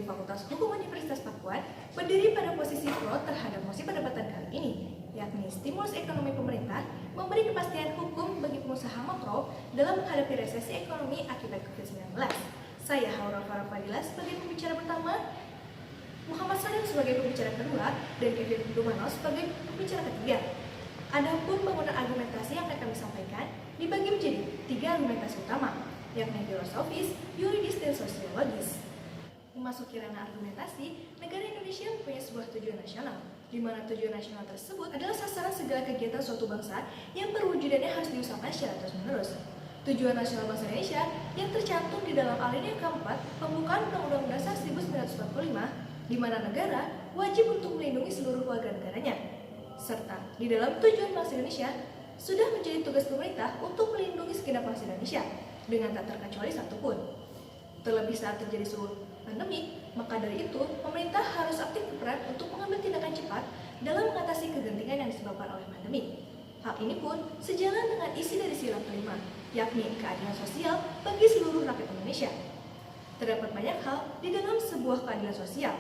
Fakultas Hukum Universitas Pakuan berdiri pada posisi pro terhadap mosi perdebatan kali ini, yakni stimulus ekonomi pemerintah memberi kepastian hukum bagi pengusaha makro dalam menghadapi resesi ekonomi akibat COVID-19. Saya Haura Farah Fadila sebagai pembicara pertama, Muhammad Salim sebagai pembicara kedua, dan Kevin Dumano sebagai pembicara ketiga. Adapun bangunan argumentasi yang akan kami sampaikan dibagi menjadi 3 argumentasi utama, yakni filosofis, yuridis, dan sosiologis. Memasuki ranah argumentasi, negara Indonesia mempunyai sebuah tujuan nasional, di mana tujuan nasional tersebut adalah sasaran segala kegiatan suatu bangsa yang perwujudannya harus diusahakan secara terus-menerus. Tujuan nasional bangsa Indonesia yang tercantum di dalam alinea keempat pembukaan Undang-Undang Dasar 1945, di mana negara wajib untuk melindungi seluruh warga negaranya, serta di dalam tujuan bangsa Indonesia sudah menjadi tugas pemerintah untuk melindungi segenap bangsa Indonesia dengan tak terkecuali satupun. Terlebih saat terjadi sebuah pandemi, maka dari itu pemerintah harus aktif berperan untuk mengambil tindakan cepat dalam mengatasi kegentingan yang disebabkan oleh pandemi. Hal ini pun sejalan dengan isi dari sila kelima, yakni keadilan sosial bagi seluruh rakyat Indonesia. Terdapat banyak hal di dalam sebuah keadilan sosial,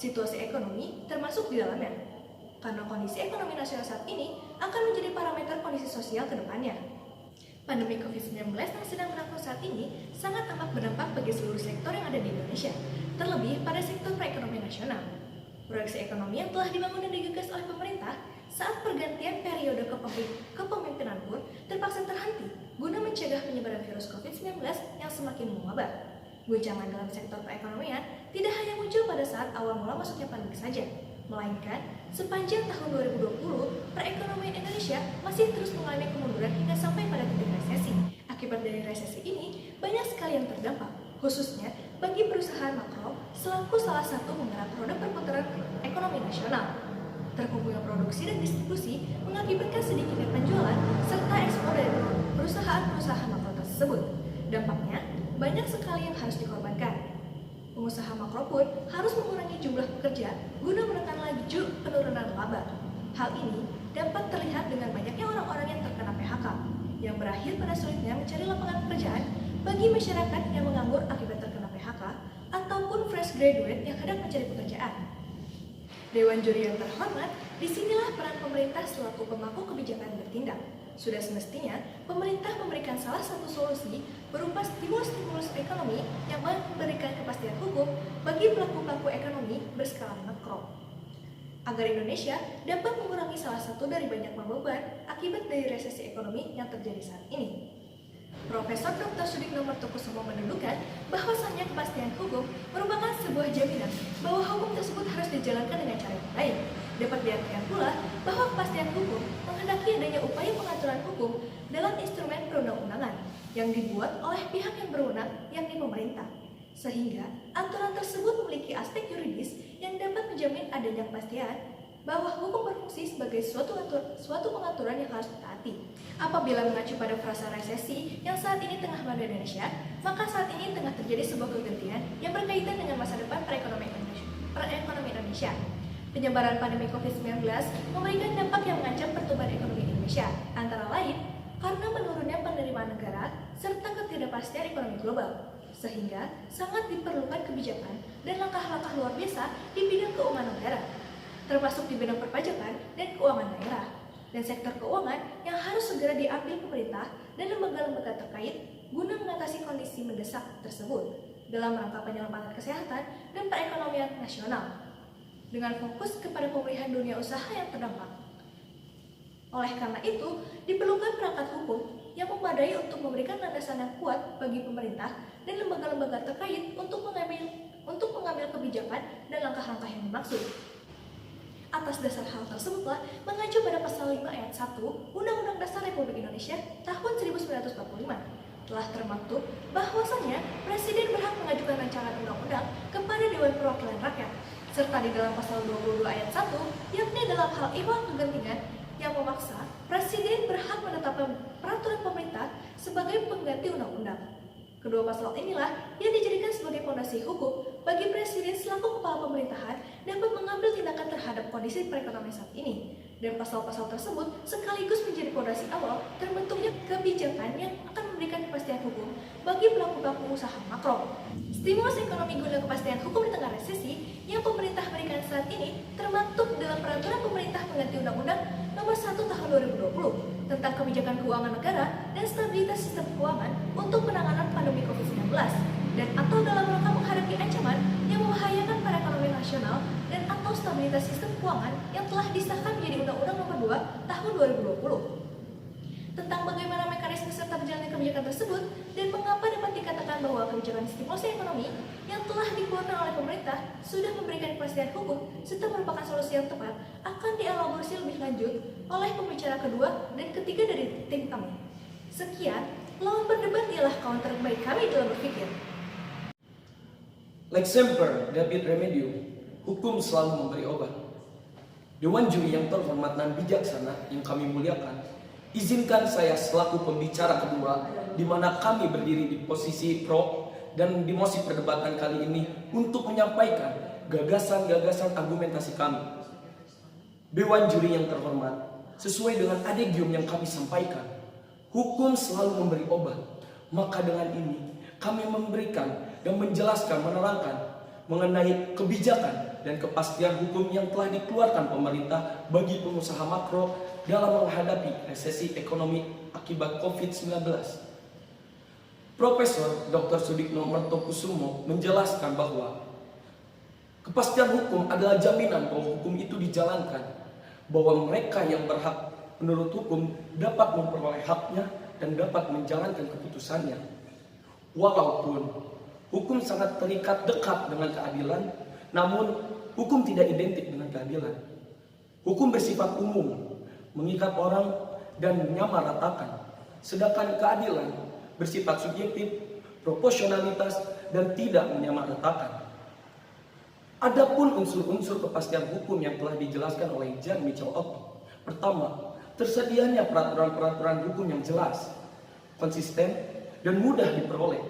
situasi ekonomi termasuk di dalamnya, karena kondisi ekonomi nasional saat ini akan menjadi parameter kondisi sosial ke depannya. Pandemi COVID-19 yang sedang berlangsung saat ini sangat amat berdampak bagi seluruh sektor yang ada di Indonesia, terlebih pada sektor perekonomian nasional. Proyeksi ekonomi yang telah dibangun dan digagas oleh pemerintah saat pergantian periode kepemimpinan pun terpaksa terhenti guna mencegah penyebaran virus COVID-19 yang semakin mewabah. Guncangan dalam sektor perekonomian tidak hanya muncul pada saat awal mula masuknya pandemi saja, melainkan sepanjang tahun 2020, perekonomian Indonesia masih terus mengalami kemunduran hingga sampai pada titik resesi. Akibat dari resesi ini, banyak sekali yang terdampak, khususnya bagi perusahaan makro selaku salah satu penggerak roda perputaran ekonomi nasional. Terkumpulnya produksi dan distribusi mengakibatkan sedikitnya penjualan serta ekspor dari perusahaan-perusahaan makro tersebut. Dampaknya, banyak sekali yang harus dikorbankan. Pengusaha makro pun harus mengurangi jumlah pekerja guna menekan laju penurunan laba. Hal ini dapat terlihat dengan banyaknya orang-orang yang terkena PHK, yang berakhir pada sulitnya mencari lapangan pekerjaan bagi masyarakat yang menganggur akibat terkena PHK ataupun fresh graduate yang hendak mencari pekerjaan. Dewan Juri yang terhormat, disinilah peran pemerintah selaku pemangku kebijakan bertindak. Sudah semestinya, pemerintah memberikan salah satu solusi berupa stimulus-stimulus ekonomi yang memberikan kepastian hukum bagi pelaku-pelaku ekonomi berskala makro, agar Indonesia dapat mengurangi salah satu dari banyak beban akibat dari resesi ekonomi yang terjadi saat ini. Profesor Dr. Sudikno Martokusumo mendudukan bahwasannya kepastian hukum merupakan sebuah jaminan bahwa hukum tersebut harus dijalankan dengan cara yang baik. Dapat diartikan pula bahwa kepastian hukum menghendaki adanya upaya pengaturan hukum dalam instrumen perundang-undangan yang dibuat oleh pihak yang berwenang, yakni pemerintah, sehingga aturan tersebut memiliki aspek yuridis yang dapat menjamin adanya kepastian bahwa hukum berfungsi sebagai suatu pengaturan yang harus ditaati. Apabila mengacu pada frasa resesi yang saat ini tengah melanda Indonesia, maka saat ini tengah terjadi sebuah kegentingan yang berkaitan dengan masa depan perekonomian Indonesia. Penyebaran pandemi COVID-19 memberikan dampak yang mengancam pertumbuhan ekonomi Indonesia, antara lain karena menurunnya penerimaan negara serta ketidakpastian ekonomi global, sehingga sangat diperlukan kebijakan dan langkah-langkah luar biasa di bidang keuangan negara, termasuk di bidang perpajakan dan keuangan daerah, dan sektor keuangan yang harus segera diambil pemerintah dan lembaga-lembaga terkait guna mengatasi kondisi mendesak tersebut dalam rangka penyelamatan kesehatan dan perekonomian nasional, dengan fokus kepada pemulihan dunia usaha yang terdampak. Oleh karena itu, diperlukan perangkat hukum yang memadai untuk memberikan landasan yang kuat bagi pemerintah dan lembaga-lembaga terkait untuk mengambil kebijakan dan langkah-langkah yang dimaksud. Atas dasar hal tersebutlah mengacu pada pasal 5 ayat 1 Undang-Undang Dasar Republik Indonesia tahun 1945 telah termaktub bahwasannya Presiden berhak mengajukan rancangan undang-undang kepada Dewan Perwakilan Rakyat, serta di dalam pasal 22 ayat 1 yakni dalam hal ihwal kegentingan yang memaksa Presiden berhak menetapkan peraturan pemerintah sebagai pengganti undang-undang. Kedua pasal inilah yang dijadikan sebagai fondasi hukum bagi Presiden selaku kepala pemerintahan dapat mengambil tindakan terhadap kondisi perekonomian saat ini. Dan pasal-pasal tersebut sekaligus menjadi fondasi awal terbentuknya kebijakan yang akan memberikan kepastian hukum bagi pelaku-pelaku usaha makro. Stimulus ekonomi guna kepastian hukum di tengah resesi yang pemerintah berikan saat ini termaktub dalam peraturan pemerintah pengganti Undang-Undang Nomor 1 Tahun 2020 tentang kebijakan keuangan negara dan stabilitas sistem keuangan untuk penanganan pandemi COVID-19 dan atau dalam rangka menghadapi ancaman yang membahayakan perekonomian nasional dan atau stabilitas sistem keuangan yang telah disahkan menjadi Undang-Undang Nomor 2 Tahun 2020. Tentang bagaimana mekanisme serta berjalannya kebijakan tersebut dan mengapa dapat dikatakan bahwa kebijakan stimulus ekonomi yang telah dikeluarkan oleh pemerintah sudah memberikan kepastian hukum serta merupakan solusi yang tepat akan dielaborasi lebih lanjut oleh pembicara kedua dan ketiga dari tim kami. Sekian, lawan berdebat ialah kawan terbaik kami dalam berpikir. Like Semper David Remedium, hukum selalu memberi obat. Dewan juri yang terhormat dan bijaksana yang kami muliakan, izinkan saya selaku pembicara kedua di mana kami berdiri di posisi pro dan di mosi perdebatan kali ini untuk menyampaikan gagasan-gagasan argumentasi kami. Dewan juri yang terhormat, sesuai dengan adegium yang kami sampaikan, hukum selalu memberi obat. Maka dengan ini kami memberikan dan menjelaskan, menerangkan mengenai kebijakan dan kepastian hukum yang telah dikeluarkan pemerintah bagi pengusaha makro dalam menghadapi resesi ekonomi akibat COVID-19. Profesor Dr. Sudikno Mertokusumo menjelaskan bahwa kepastian hukum adalah jaminan bahwa hukum itu dijalankan, bahwa mereka yang berhak menurut hukum dapat memperoleh haknya dan dapat menjalankan keputusannya. Walaupun hukum sangat terikat dekat dengan keadilan, namun hukum tidak identik dengan keadilan. Hukum bersifat umum, mengikat orang dan menyamaratakan, sedangkan keadilan bersifat subjektif, proporsionalitas, dan tidak menyamaratakan. Adapun unsur-unsur kepastian hukum yang telah dijelaskan oleh Jan Michael Otto. Pertama, tersedianya peraturan-peraturan hukum yang jelas, konsisten, dan mudah diperoleh.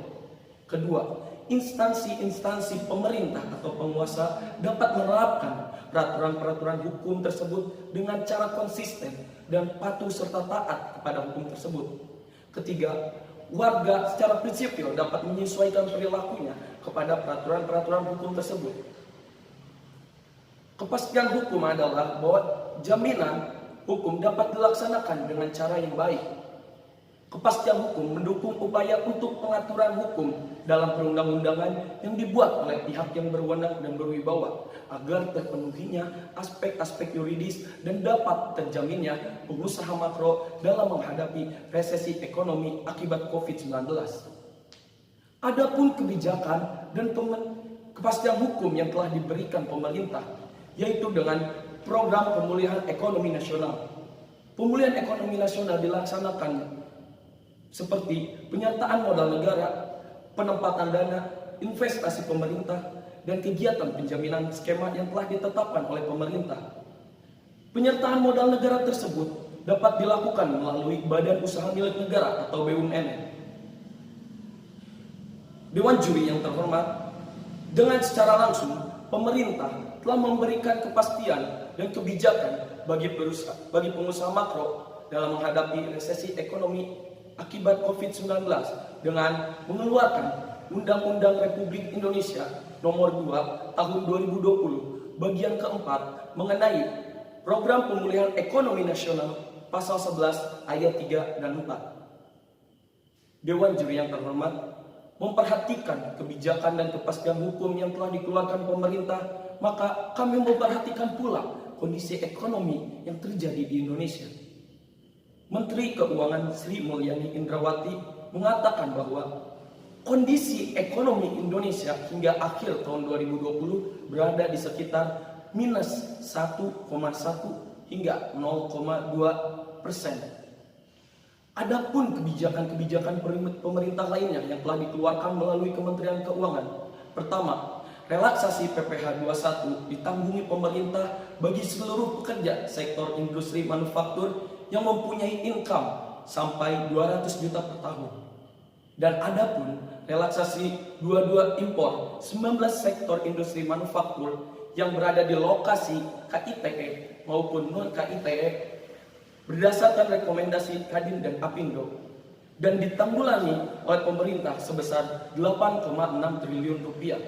Kedua, instansi-instansi pemerintah atau penguasa dapat menerapkan peraturan-peraturan hukum tersebut dengan cara konsisten dan patuh serta taat kepada hukum tersebut. Ketiga, warga secara prinsipil dapat menyesuaikan perilakunya kepada peraturan-peraturan hukum tersebut. Kepastian hukum adalah bahwa jaminan hukum dapat dilaksanakan dengan cara yang baik. Kepastian hukum mendukung upaya untuk pengaturan hukum dalam perundang-undangan yang dibuat oleh pihak yang berwenang dan berwibawa agar terpenuhinya aspek-aspek yuridis dan dapat terjaminnya pengusaha makro dalam menghadapi resesi ekonomi akibat COVID-19. Adapun kebijakan dan kepastian hukum yang telah diberikan pemerintah, yaitu dengan program pemulihan ekonomi nasional. Pemulihan ekonomi nasional dilaksanakan seperti penyertaan modal negara, penempatan dana, investasi pemerintah, dan kegiatan penjaminan skema yang telah ditetapkan oleh pemerintah. Penyertaan modal negara tersebut dapat dilakukan melalui badan usaha milik negara atau BUMN. Dewan juri yang terhormat, dengan secara langsung pemerintah telah memberikan kepastian dan kebijakan bagi pengusaha makro dalam menghadapi resesi ekonomi akibat COVID-19 dengan mengeluarkan Undang-Undang Republik Indonesia Nomor 2 Tahun 2020 bagian keempat mengenai Program Pemulihan Ekonomi Nasional Pasal 11 ayat 3 dan 4. Dewan juri yang terhormat memperhatikan kebijakan dan kepastian hukum yang telah dikeluarkan pemerintah, maka kami memperhatikan pula kondisi ekonomi yang terjadi di Indonesia. Menteri Keuangan Sri Mulyani Indrawati mengatakan bahwa kondisi ekonomi Indonesia hingga akhir tahun 2020 berada di sekitar minus 1,1 hingga 0,2%. Adapun kebijakan-kebijakan pemerintah lainnya yang telah dikeluarkan melalui Kementerian Keuangan. Pertama, relaksasi PPh 21 ditanggungi pemerintah bagi seluruh pekerja sektor industri manufaktur yang mempunyai income sampai 200 juta per tahun. Dan adapun relaksasi 22 impor 19 sektor industri manufaktur yang berada di lokasi KITE maupun non KITE berdasarkan rekomendasi Kadin dan Apindo. dan ditanggulangi oleh pemerintah sebesar 8,6 triliun rupiah.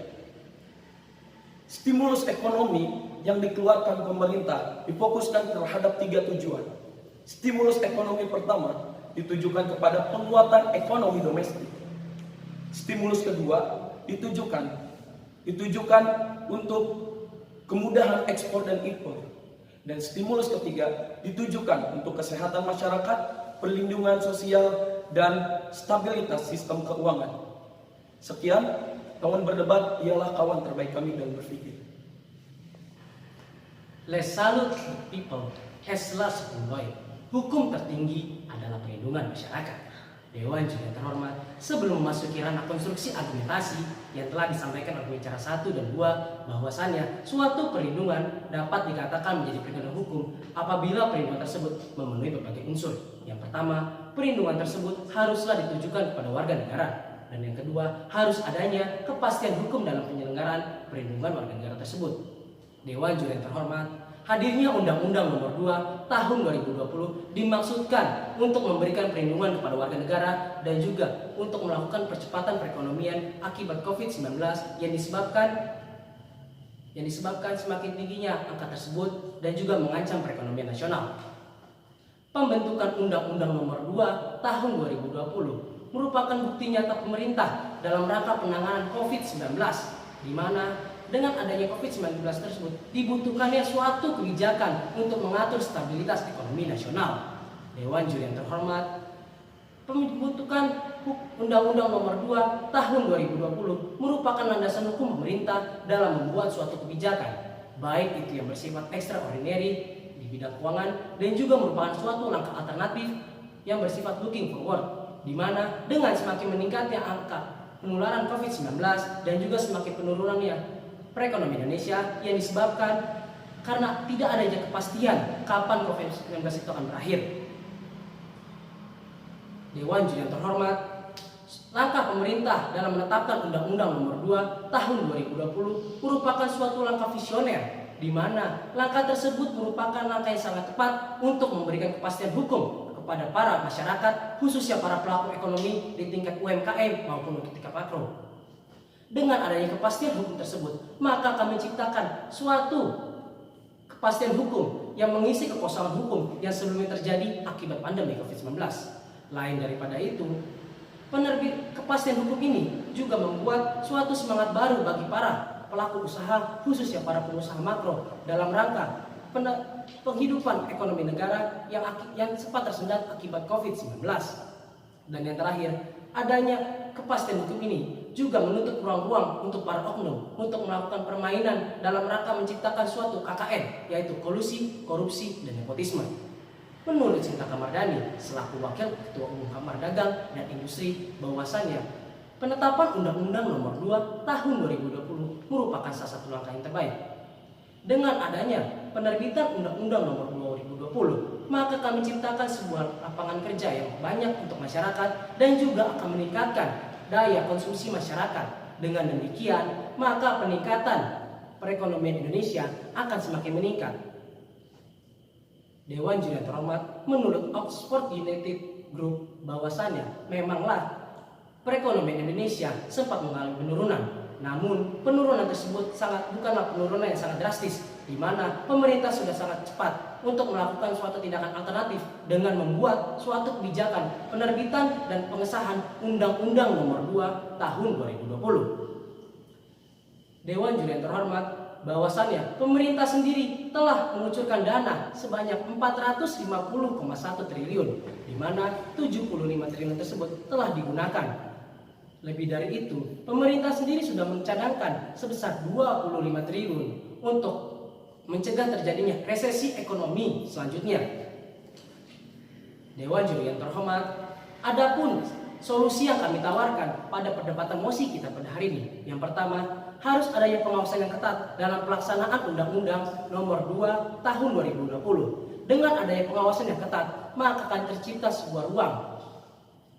Stimulus ekonomi yang dikeluarkan pemerintah difokuskan terhadap 3 tujuan. Stimulus ekonomi pertama ditujukan kepada penguatan ekonomi domestik. Stimulus kedua ditujukan untuk kemudahan ekspor dan impor. Dan stimulus ketiga ditujukan untuk kesehatan masyarakat, perlindungan sosial, dan stabilitas sistem keuangan. Sekian, kawan berdebat ialah kawan terbaik kami dan berpikir. Les salute the people as last employee. Hukum tertinggi adalah perlindungan masyarakat. Dewan Juri yang terhormat, sebelum memasuki ranah konstruksi argumentasi yang telah disampaikan oleh pembicara 1 dan 2, bahwasannya suatu perlindungan dapat dikatakan menjadi perlindungan hukum apabila perlindungan tersebut memenuhi berbagai unsur. Yang pertama, perlindungan tersebut haruslah ditujukan kepada warga negara. Dan yang kedua, harus adanya kepastian hukum dalam penyelenggaraan perlindungan warga negara tersebut. Dewan Juri yang terhormat, hadirnya Undang-Undang Nomor 2 Tahun 2020 dimaksudkan untuk memberikan perlindungan kepada warga negara dan juga untuk melakukan percepatan perekonomian akibat COVID-19 yang disebabkan semakin tingginya angka tersebut dan juga mengancam perekonomian nasional. Pembentukan Undang-Undang Nomor 2 Tahun 2020 merupakan bukti nyata pemerintah dalam rangka penanganan COVID-19, di mana dengan adanya COVID-19 tersebut dibutuhkannya suatu kebijakan untuk mengatur stabilitas ekonomi nasional. Dewan Juri yang terhormat, pembentukan Undang-Undang Nomor 2 Tahun 2020 merupakan landasan hukum pemerintah dalam membuat suatu kebijakan, baik itu yang bersifat extraordinary di bidang keuangan dan juga merupakan suatu langkah alternatif yang bersifat looking forward, di mana dengan semakin meningkatnya angka penularan COVID-19 dan juga semakin penurunannya perekonomian Indonesia yang disebabkan karena tidak adanya kepastian kapan COVID-19 itu akan berakhir. Dewan Juri yang terhormat, langkah pemerintah dalam menetapkan Undang-Undang Nomor 2 Tahun 2020 merupakan suatu langkah visioner, di mana langkah tersebut merupakan langkah yang sangat tepat untuk memberikan kepastian hukum kepada para masyarakat, khususnya para pelaku ekonomi di tingkat UMKM maupun di tingkat makro. Dengan adanya kepastian hukum tersebut, maka kami ciptakan suatu kepastian hukum yang mengisi kekosongan hukum yang sebelumnya terjadi akibat pandemi COVID-19. Lain daripada itu, penerbit kepastian hukum ini juga membuat suatu semangat baru bagi para pelaku usaha, khususnya para pengusaha makro dalam rangka penghidupan ekonomi negara yang sempat tersendat akibat COVID-19. Dan yang terakhir, adanya kepastian hukum ini juga menutup ruang-ruang untuk para oknum untuk melakukan permainan dalam rangka menciptakan suatu KKN, yaitu kolusi, korupsi, dan nepotisme. Menurut Sinta Kamardani, selaku Wakil Ketua Umum Kamar Dagang dan Industri, bahwasannya penetapan Undang-Undang Nomor 2 Tahun 2020 merupakan salah satu langkah yang terbaik. Dengan adanya penerbitan Undang-Undang Nomor 2 2020, maka kami ciptakan sebuah lapangan kerja yang banyak untuk masyarakat dan juga akan meningkatkan daya konsumsi masyarakat. Dengan demikian, maka peningkatan perekonomian Indonesia akan semakin meningkat. Dewan Juri yang terhormat, menurut Oxford United Group, bahwasannya memanglah perekonomian Indonesia sempat mengalami penurunan. Namun penurunan tersebut bukanlah penurunan yang sangat drastis, di mana pemerintah sudah sangat cepat untuk melakukan suatu tindakan alternatif dengan membuat suatu kebijakan penerbitan dan pengesahan Undang-Undang Nomor 2 Tahun 2020. Dewan Juri yang terhormat, bahwasannya pemerintah sendiri telah mengucurkan dana sebanyak 450,1 triliun, di mana 75 triliun tersebut telah digunakan. Lebih dari itu, pemerintah sendiri sudah mencadangkan sebesar 25 triliun untuk mencegah terjadinya resesi ekonomi selanjutnya. Dewan Juri yang terhormat, adapun solusi yang kami tawarkan pada perdebatan mosi kita pada hari ini. Yang pertama, harus adanya pengawasan yang ketat dalam pelaksanaan Undang-Undang Nomor 2 Tahun 2020. Dengan adanya pengawasan yang ketat, maka akan tercipta sebuah ruang.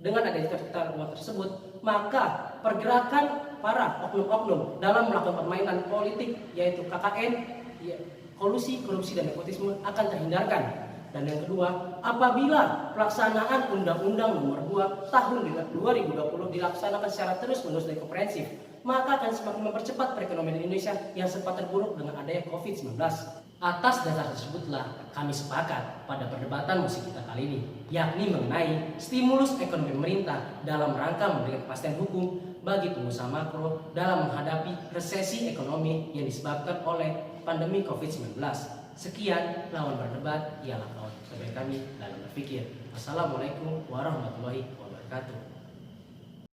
Dengan adanya tercipta ruang tersebut, maka pergerakan para oknum-oknum dalam melakukan permainan politik, yaitu KKN, kolusi, korupsi, dan nepotisme akan terhindarkan. Dan yang kedua, apabila pelaksanaan Undang-Undang Nomor 2 Tahun 2020 dilaksanakan secara terus-menerus dan komprehensif, maka akan semakin mempercepat perekonomian Indonesia yang sempat terpuruk dengan adanya COVID-19. Atas dasar tersebutlah kami sepakat pada perdebatan musik kita kali ini, yakni mengenai stimulus ekonomi pemerintah dalam rangka memberikan kepastian hukum bagi pengusaha makro dalam menghadapi resesi ekonomi yang disebabkan oleh pandemi COVID-19. Sekian, lawan berdebat ialah kawan terbaik kami dalam berpikir. Wassalamualaikum warahmatullahi wabarakatuh.